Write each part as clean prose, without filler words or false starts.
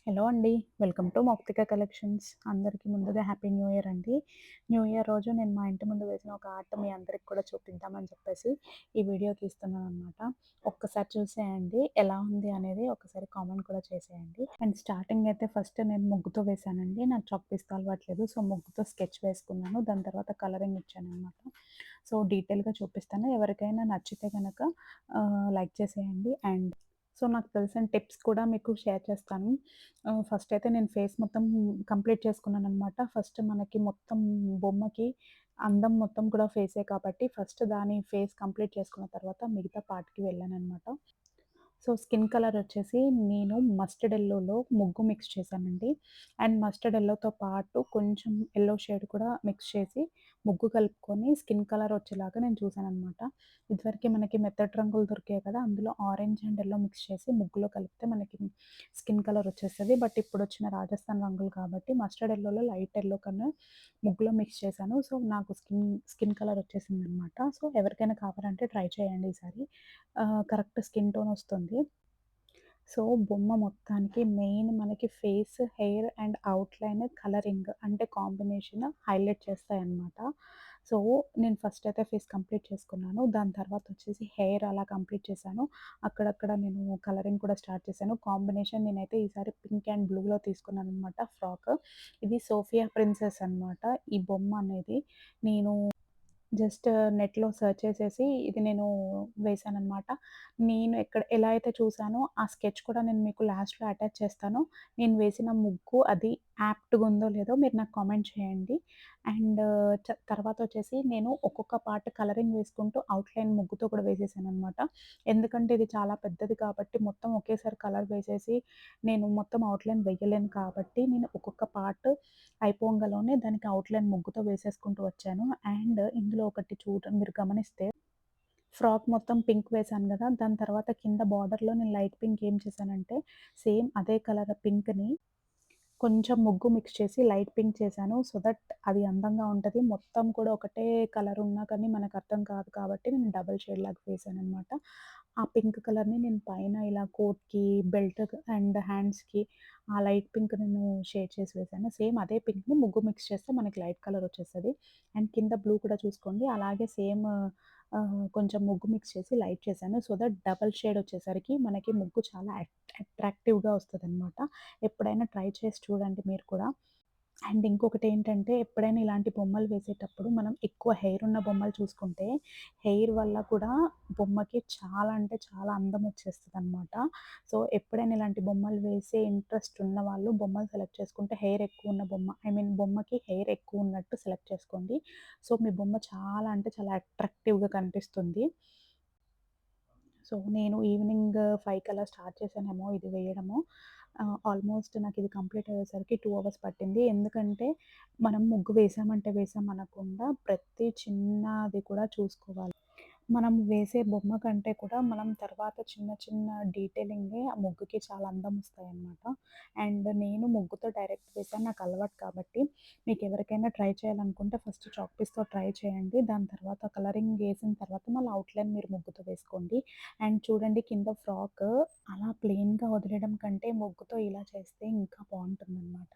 Hello అండి. Welcome to Mouktika collections. అందరికీ ముందుగా హ్యాపీ న్యూ ఇయర్ అండి. న్యూ ఇయర్ రోజు నేను మా ఇంటి ముందు వేసిన ఒక ఆర్ట్ మీ అందరికి కూడా చూపిద్దామని చెప్పేసి ఈ వీడియో తీస్తున్నాననమాట. ఒక్కసారి చూసేయండి. ఎలా ఉంది అనేది ఒకసారి కామెంట్ కూడా చేసేయండి. అండ్ స్టార్టింగ్ అయితే ఫస్ట్ నేను ముగ్గుతో వేశానండి. నాకు చాక్ పీస్‌తో అలవాట్లేదు. సో, ముగ్గుతో స్కెచ్ వేసుకున్నాను. దాని తర్వాత కలరింగ్ ఇచ్చాననమాట. సో, డీటెయిల్‌గా చూపిస్తాను. ఎవరికైనా నచ్చితే గనక లైక్ చేసేయండి. అండ్ నాకు తెలిసిన టిప్స్ కూడా మీకు షేర్ చేస్తాను. ఫస్ట్ అయితే నేను ఫేస్ మొత్తం కంప్లీట్ చేసుకున్నాననమాట. ఫస్ట్ మనకి మొత్తం బొమ్మకి అందం మొత్తం కూడా ఫేసే కాబట్టి ఫస్ట్ దాని ఫేస్ కంప్లీట్ చేసుకున్న తర్వాత మిగతా పార్ట్‌కి వెళ్ళాననమాట. సో, స్కిన్ కలర్ వచ్చేసి నేను మస్టర్డ్ యెల్లోలో ముగ్గు మిక్స్ చేశానండి. అండ్ మస్టర్డ్ యెల్లోతో పాటు కొంచెం యెల్లో షేడ్ కూడా మిక్స్ చేసి ముగ్గు కలుపుకొని స్కిన్ కలర్ వచ్చేలాగా నేను చూసాననమాట. ఇదివరకే మనకి మెత్తటి రంగులు దొరికాయి కదా! అందులో ఆరెంజ్ అండ్ యెల్లో మిక్స్ చేసి ముగ్గులో కలిపితే మనకి స్కిన్ కలర్ వచ్చేస్తది. బట్ ఇప్పుడొచ్చిన రాజస్థాన్ రంగులు కాబట్టి మస్టర్డ్ యెల్లోలో లైట్ యెల్లో కన్నా ముగ్గులో మిక్స్ చేశాను. సో, నాకు స్కిన్ కలర్ వచ్చేసిందనమాట. సో, ఎవరికైనా కావాలంటే ట్రై చేయండి ఈసారి. కరెక్ట్ స్కిన్ టోన్ వస్తుంది. సో, బొమ్మ మొత్తానికి మెయిన్ మనకి face, hair and outline, colouring అంటే కాంబినేషన్ హైలైట్ చేస్తాయన్నమాట. సో, నేను ఫస్ట్ అయితే ఫేస్ కంప్లీట్ చేసుకున్నాను. దాని తర్వాత వచ్చేసి హెయిర్ అలా కంప్లీట్ చేశాను. అక్కడక్కడ నేను కలరింగ్ కూడా స్టార్ట్ చేశాను. కాంబినేషన్ నేనైతే ఈసారి పింక్ అండ్ బ్లూలో తీసుకున్నాననమాట ఫ్రాక్. ఇది సోఫియా ప్రిన్సెస్ అనమాట. ఈ బొమ్మ అనేది నేను జస్ట్ నెట్‌లో సెర్చ్ చేసేసి ఇది నేను వేశాననమాట. నేను ఎలా అయితే చూసానో ఆ స్కెచ్ కూడా నేను మీకు లాస్ట్‌లో అటాచ్ చేస్తాను. నేను వేసిన ముగ్గు అది యాప్ట్‌గా ఉందో లేదో మీరు నాకు కామెంట్ చేయండి. అండ్ తర్వాతొచ్చేసి నేను ఒక్కొక్క పార్ట్ కలరింగ్ వేసుకుంటూ అవుట్‌లైన్ ముగ్గుతో కూడా వేసేసాననమాట. ఎందుకంటే ఇది చాలా పెద్దది కాబట్టి మొత్తం ఒకేసారి కలర్ వేసేసి నేను మొత్తం అవుట్‌లైన్ వేయలేను కాబట్టి నేను ఒక్కొక్క పార్ట్ అయిపోంగలోనే దానికి అవుట్‌లైన్ ముగ్గుతో వేసేసుకుంటూ వచ్చాను. అండ్ ఇందులో ఒకటి మీరు గమనిస్తే ఫ్రాక్ మొత్తం పింక్ వేశాను గదా! దాని తర్వాత కింద బార్డర్‌లో నేను లైట్ పింక్ ఏం చేశానంటే, సేమ్ అదే కలర్ పింక్‌ని కొంచెం ముగ్గు మిక్స్ చేసి లైట్ పింక్ చేశాను. సో దట్ అది అందంగా ఉంటది. మొత్తం కూడా ఒకటే కలర్ ఉన్నా కానీ మనకు అర్థం కాదు కాబట్టి నేను డబుల్ షేడ్ లాగా వేశాననమాట. ఆ పింక్ కలర్‌ని నేను పైన ఇలా కోట్‌కి, బెల్ట్ అండ్ హ్యాండ్స్‌కి ఆ లైట్ పింక్ నేను షేడ్ చేసి వేశాను. సేమ్ అదే పింక్‌ని ముగ్గు మిక్స్ చేస్తే మనకి లైట్ కలర్ వచ్చేస్తది. అండ్ కింద బ్లూ కూడా చూసుకోండి. అలాగే సేమ్ కొంచెం ముగ్గు మిక్స్ చేసి లైట్ చేశాను. సో దట్ డబుల్ షేడ్ వచ్చేసరికి మనకి ముగ్గు చాలా అట్రాక్టివ్‌గా వస్తదనమాట. ఎప్పుడైనా ట్రై చేసి చూడండి మీరు కూడా. అండ్ ఇంకొకటేంటంటే ఎప్పుడైనా ఇలాంటి బొమ్మలు వేసేటప్పుడు మనం ఎక్కువ హెయిర్ ఉన్న బొమ్మలు చూసుకుంటే, హెయిర్ వల్ల కూడా బొమ్మకి చాలా అంటే చాలా అందం వచ్చేస్తదనమాట. సో, ఎప్పుడైనా ఇలాంటి బొమ్మలు వేసే ఇంట్రెస్ట్ ఉన్నవాళ్ళు బొమ్మలు సెలెక్ట్ చేసుకుంటే హెయిర్ ఎక్కువున్న బొమ్మ బొమ్మకి హెయిర్ ఎక్కువున్నట్టు సెలెక్ట్ చేసుకోండి. సో, మీ బొమ్మ చాలా అంటే చాలా అట్రాక్టివ్‌గా కనిపిస్తుంది. సో, నేను ఈవినింగ్ 5 కల్లా స్టార్ట్ చేశానేమో ఇది వేయడము. ఆల్మోస్ట్ నాకిది కంప్లీట్ అయ్యేసరికి 2 అవర్స్ పట్టింది. ఎందుకంటే, మనం ముగ్గు వేసామంటే వేసాం అనకుండా ప్రతి చిన్నది కూడా చూసుకోవాలి. మనం వేసే బొమ్మ కంటే కూడా మనం తర్వాత చిన్న చిన్న డీటెయిలింగే ఆ ముగ్గుకి చాలా అందం ఇస్తాయన్నమాట. అండ్ నేను ముగ్గుతో డైరెక్ట్ వేశాను. నాకు అలవాటు కాబట్టి మీకెవరికైనా ట్రై చేయాలనుకుంటే ఫస్ట్ చాక్ పీస్‌తో ట్రై చేయండి. దాని తర్వాత కలరింగ్ ఏసిన తర్వాత మళ్ళీ అవుట్‌లైన్ మీరు ముగ్గుతో వేసుకోండి. అండ్ చూడండి కింద ఫ్రాక్ అలా ప్లెయిన్‌గా వదిలేయడం కంటే ముగ్గుతో ఇలా చేస్తే ఇంకా బావుంటుందన్నమాట.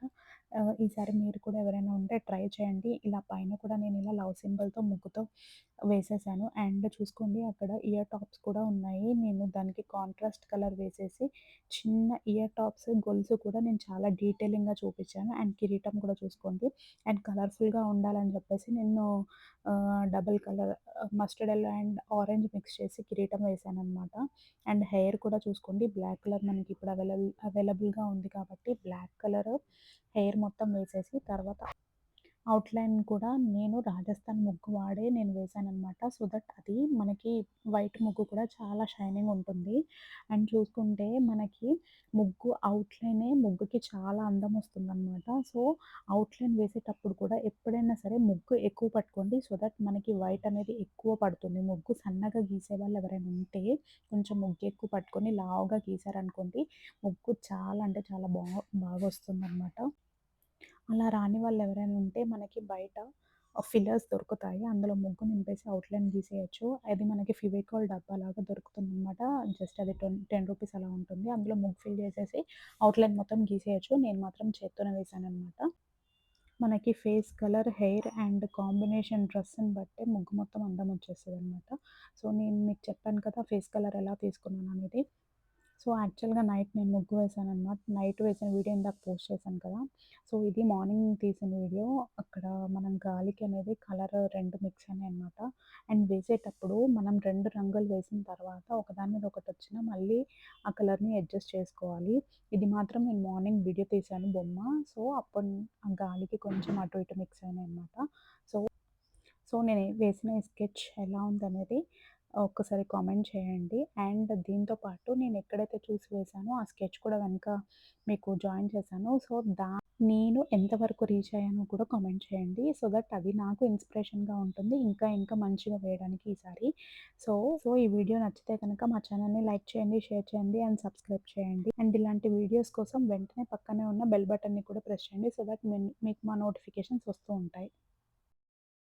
ఈసారి మీరు కూడా ఎవరైనా ఉంటే ట్రై చేయండి. ఇలా పైన కూడా నేను ఇలా లవ్ సింబల్‌తో ముగ్గుతో వేసేసాను. అండ్ చూసుకోండి అక్కడ ఇయర్ టాప్స్ కూడా ఉన్నాయి. నేను దానికి కాంట్రాస్ట్ కలర్ వేసేసి చిన్న ఇయర్ టాప్స్, గొలుసు కూడా నేను చాలా డీటెయిలింగ్‌గా చూపించాను. అండ్ కిరీటం కూడా చూసుకోండి. అండ్ కలర్‌ఫుల్‌గా ఉండాలని చెప్పేసి నేను double colour mustard yellow and orange mix చేసి కిరీటం వేశాననమాట. అండ్ హెయిర్ కూడా చూసుకోండి బ్లాక్ కలర్ మనకి ఇప్పుడు అవైలబుల్‌గా ఉంది కాబట్టి బ్లాక్ కలర్ హెయిర్ మొత్తం వేసేసి తర్వాత అవుట్‌లైన్ కూడా నేను రాజస్థాన్ ముగ్గు వాడే నేను వేశాననమాట. సో దట్ అది మనకి వైట్ ముగ్గు కూడా చాలా షైనింగ్ ఉంటుంది. అండ్ చూసుకుంటే మనకి ముగ్గు అవుట్‌లైనే ముగ్గుకి చాలా అందం వస్తుందనమాట. సో, అవుట్‌లైన్ వేసేటప్పుడు కూడా ఎప్పుడైనా సరే ముగ్గు ఎక్కువ పట్టుకోండి. సో దట్ మనకి వైట్ అనేది ఎక్కువ పడుతుంది. ముగ్గు సన్నగా గీసేవాళ్ళు ఎవరైనా ఉంటే కొంచెం ముగ్గు ఎక్కువ పట్టుకొని లావుగా గీసారనుకోండి ముగ్గు చాలా అంటే చాలా బాగొస్తుందనమాట. అలా రాని వాళ్ళెవరైనా ఉంటే మనకి బయట ఫిల్లర్స్ దొరుకుతాయి. అందులో ముగ్గు నింపేసి అవుట్‌లైన్ గీసేయొచ్చు. అది మనకి ఫెవికాల్ డబ్బాలాగా దొరుకుతుందనమాట. జస్ట్ అది 10 రూపీస్ అలా ఉంటుంది. అందులో ముగ్గు ఫిల్ చేసేసి అవుట్‌లైన్ మొత్తం గీసేయొచ్చు. నేను మాత్రం చేత్తోనే వేశాననమాట. మనకి face colour, hair and combination డ్రెస్‌ని బట్టే ముగ్గు మొత్తం అందం వచ్చేస్తదనమాట. సో, నేను మీకు చెప్పాను కదా! ఫేస్ కలర్ ఎలా తీసుకున్నాననేది. సో, యాక్చువల్‌గా నైట్ నేను ముగ్గు వేశాననమాట. నైట్ వేసిన వీడియో ఇందాక పోస్ట్ చేశాను కదా! సో, ఇది మార్నింగ్ తీసిన వీడియో. అక్కడ మనం గాలికి అనేది కలర్ 2 మిక్స్ అయినాయనమాట. అండ్ వేసేటప్పుడు మనం 2 రంగులు వేసిన తర్వాత ఒకదాని మీద ఒకటొచ్చినా మళ్ళీ ఆ కలర్‌ని అడ్జస్ట్ చేసుకోవాలి. ఇది మాత్రం నేను మార్నింగ్ వీడియో తీశాను బొమ్మ. సో, అప్పుడు ఆ గాలికి కొంచెం అటు ఇటు మిక్స్ అయినాయనమాట. సో సో, నేను వేసిన ఈ స్కెచ్ ఎలా ఉందనేది ఒక్కసారి కామెంట్ చేయండి. అండ్ దీంతో పాటు నేను ఎక్కడైతే చూసి వేశానో ఆ స్కెచ్ కూడా వెనక మీకు జాయిన్ చేశాను. సో, నేను ఎంతవరకు రీచ్ అయ్యానో కూడా కామెంట్ చేయండి. సో దట్ అది నాకు ఇన్‌స్పిరేషన్‌గా ఉంటుంది. ఇంకా ఇంకా మంచిగా వేయడానికి ఈసారి. సో, ఈ వీడియో నచ్చితే గనక మా ఛానల్‌ని లైక్ చేయండి, షేర్ చేయండి అండ్ సబ్స్క్రైబ్ చేయండి. అండ్ ఇలాంటి వీడియోస్ కోసం వెంటనే పక్కనే ఉన్న బెల్ బటన్‌ని కూడా ప్రెస్ చేయండి. సో దట్ మీకు మా నోటిఫికేషన్స్ వస్తూ ఉంటాయి.